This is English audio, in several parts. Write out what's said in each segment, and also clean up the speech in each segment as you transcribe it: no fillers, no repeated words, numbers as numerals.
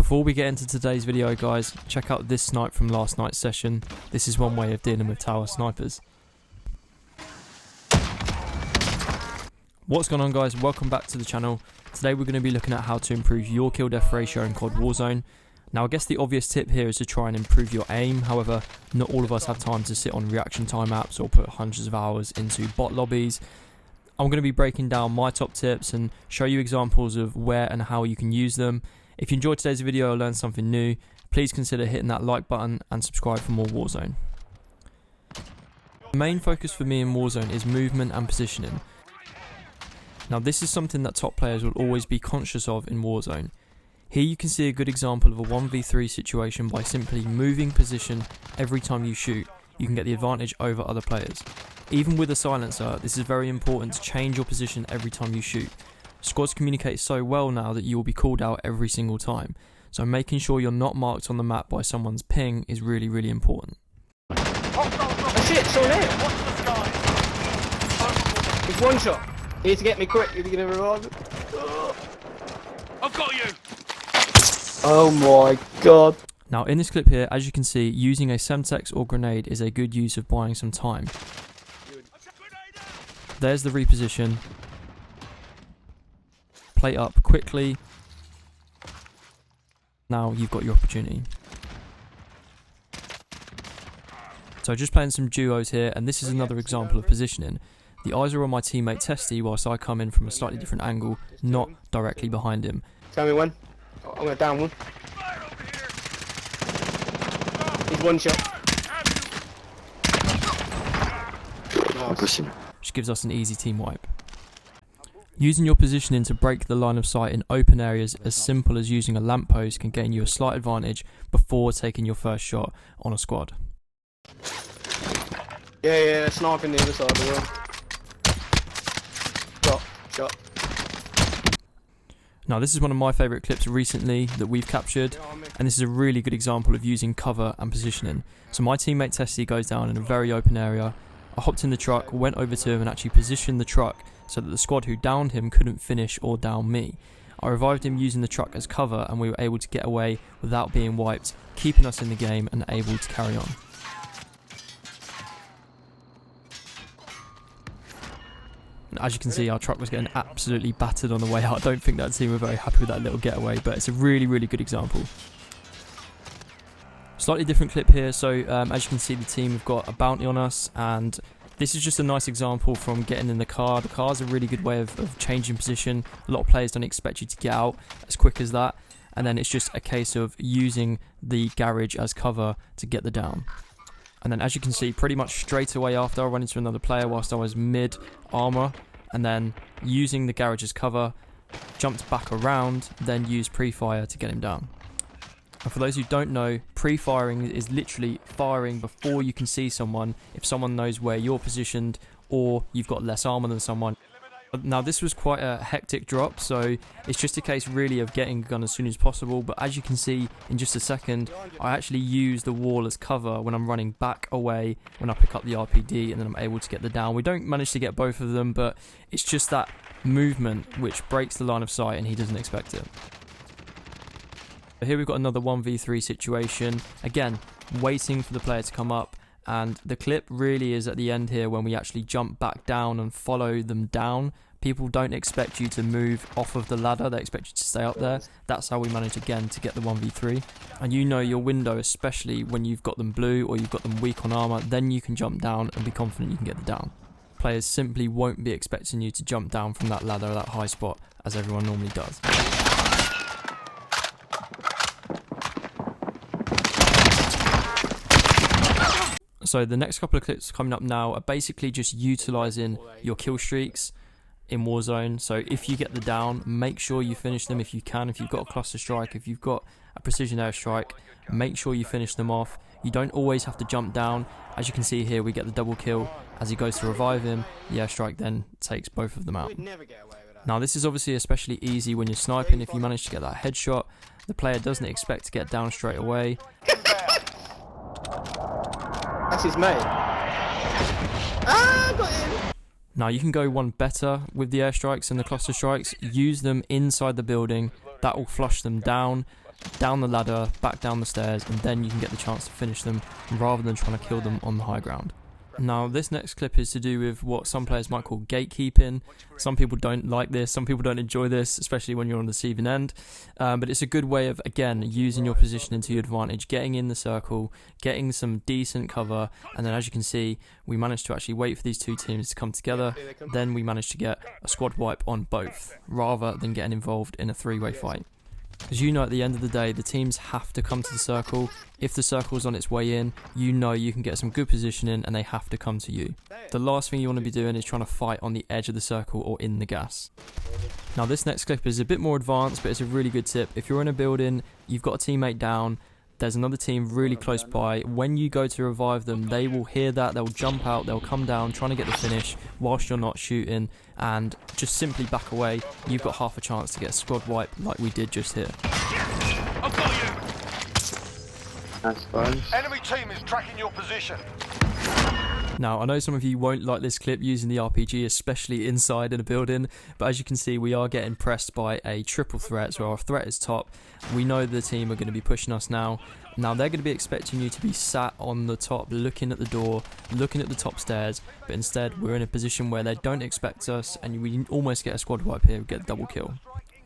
Before we get into today's video guys, check out this snipe from last night's session. This is one way of dealing with tower snipers. What's going on guys, welcome back to the channel. Today we're going to be looking at how to improve your kill death ratio in COD Warzone. Now I guess the obvious tip here is to try and improve your aim, however not all of us have time to sit on reaction time apps or put hundreds of hours into bot lobbies. I'm going to be breaking down my top tips and show you examples of where and how you can use them. If you enjoyed today's video or learned something new, please consider hitting that like button and subscribe for more Warzone. The main focus for me in Warzone is movement and positioning. Now this is something that top players will always be conscious of in Warzone. Here you can see a good example of a 1v3 situation by simply moving position every time you shoot. You can get the advantage over other players. Even with a silencer, this is very important to change your position every time you shoot. Squads communicate so well now that you will be called out every single time, so making sure you're not marked on the map by someone's ping is really important. Oh shit, someone here! It's one shot. You need to get me quick if you're gonna revive it. I've got you! Oh my god. Now in this clip here, as you can see, using a Semtex or grenade is a good use of buying some time. There's the reposition. Play up quickly. Now you've got your opportunity. So just playing some duos here, and this is another example of positioning. The eyes are on my teammate Testy whilst I come in from a slightly different angle, not directly behind him. Tell me when. I'm gonna down one. He's one shot. Which gives us an easy team wipe. Using your positioning to break the line of sight in open areas as simple as using a lamppost can gain you a slight advantage before taking your first shot on a squad. Yeah, sniping the other side of the room. Shot. Now this is one of my favourite clips recently that we've captured, and this is a really good example of using cover and positioning. So my teammate Tessie goes down in a very open area. I hopped in the truck, went over to him and actually positioned the truck so that the squad who downed him couldn't finish or down me. I revived him using the truck as cover and we were able to get away without being wiped, keeping us in the game and able to carry on. And as you can see, our truck was getting absolutely battered on the way out. I don't think that team were very happy with that little getaway, but it's a really good example. Slightly different clip here, so as you can see, the team have got a bounty on us, and this is just a nice example from getting in the car. The car is a really good way of changing position. A lot of players don't expect you to get out as quick as that, and then it's just a case of using the garage as cover to get the down. And then as you can see, pretty much straight away after, I ran into another player whilst I was mid armor, and then using the garage as cover, jumped back around, then used pre-fire to get him down. And for those who don't know, pre-firing is literally firing before you can see someone, if someone knows where you're positioned or you've got less armor than someone. Now this was quite a hectic drop, so it's just a case really of getting a gun as soon as possible, but as you can see in just a second, I actually use the wall as cover when I'm running back away when I pick up the RPD, and then I'm able to get the down. We don't manage to get both of them, but it's just that movement which breaks the line of sight and he doesn't expect it. Here we've got another 1v3 situation, again waiting for the player to come up, and the clip really is at the end here when we actually jump back down and follow them down. People don't expect you to move off of the ladder, they expect you to stay up there. That's how we manage again to get the 1v3. And you know your window, especially when you've got them blue or you've got them weak on armor, then you can jump down and be confident you can get the down. Players simply won't be expecting you to jump down from that ladder, that high spot, as everyone normally does. So the next couple of clips coming up now are basically just utilising your kill streaks in Warzone. So if you get the down, make sure you finish them if you can. If you've got a cluster strike, if you've got a precision airstrike, make sure you finish them off. You don't always have to jump down. As you can see here, we get the double kill. As he goes to revive him, the airstrike then takes both of them out. Now this is obviously especially easy when you're sniping. If you manage to get that headshot, the player doesn't expect to get down straight away. That's his mate. Ah, got him. Now you can go one better with the airstrikes and the cluster strikes. Use them inside the building. That will flush them down. down the ladder, back down the stairs, and then you can get the chance to finish them rather than trying to kill them on the high ground. Now, this next clip is to do with what some players might call gatekeeping. Some people don't like this, some people don't enjoy this, especially when you're on the receiving end. But it's a good way of, again, using your positioning to your advantage, getting in the circle, getting some decent cover, and then as you can see, we managed to actually wait for these two teams to come together. Then we managed to get a squad wipe on both, rather than getting involved in a three-way fight. Because you know at the end of the day, the teams have to come to the circle. If the circle is on its way in, you know you can get some good positioning and they have to come to you. The last thing you want to be doing is trying to fight on the edge of the circle or in the gas. Now this next clip is a bit more advanced, but it's a really good tip. If you're in a building, you've got a teammate down, there's another team really close by. When you go to revive them, they will hear that, they'll jump out, they'll come down, trying to get the finish whilst you're not shooting, and just simply back away. You've got half a chance to get a squad wipe like we did just here. I've got you. That's fine. Enemy team is tracking your position. Now, I know some of you won't like this clip using the RPG, especially inside in a building, but as you can see, we are getting pressed by a triple threat, so our threat is top. We know the team are going to be pushing us now. Now, they're going to be expecting you to be sat on the top, looking at the door, looking at the top stairs, but instead, we're in a position where they don't expect us, and we almost get a squad wipe here, we get a double kill.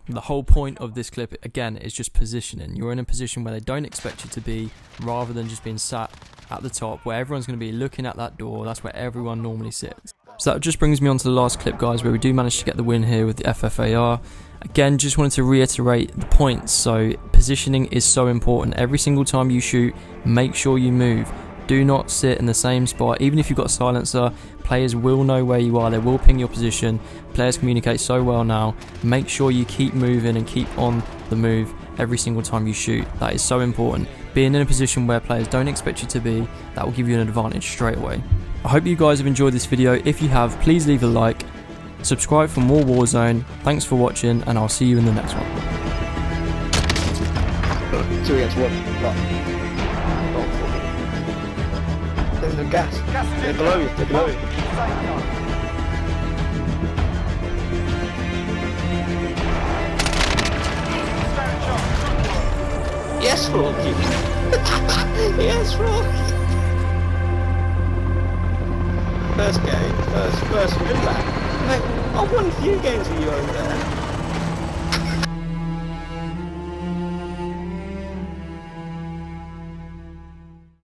The whole point of this clip, again, is just positioning. You're in a position where they don't expect you to be, rather than just being sat at the top, where everyone's going to be looking at that door. That's where everyone normally sits. So that just brings me on to the last clip, guys, where we do manage to get the win here with the FFAR. Again, just wanted to reiterate the points. So positioning is so important. Every single time you shoot, make sure you move. Do not sit in the same spot. Even if you've got a silencer, players will know where you are. They will ping your position. Players communicate so well now. Make sure you keep moving and keep on the move every single time you shoot. That is so important. Being in a position where players don't expect you to be, that will give you an advantage straight away. I hope you guys have enjoyed this video. If you have, please leave a like. Subscribe for more Warzone. Thanks for watching, and I'll see you in the next one. 2 against 1. There's no gas. They're below you. They're below you. Yes, Rocky. Yes, Rocky. First game. First win back. Mate, I won a few games with you over there.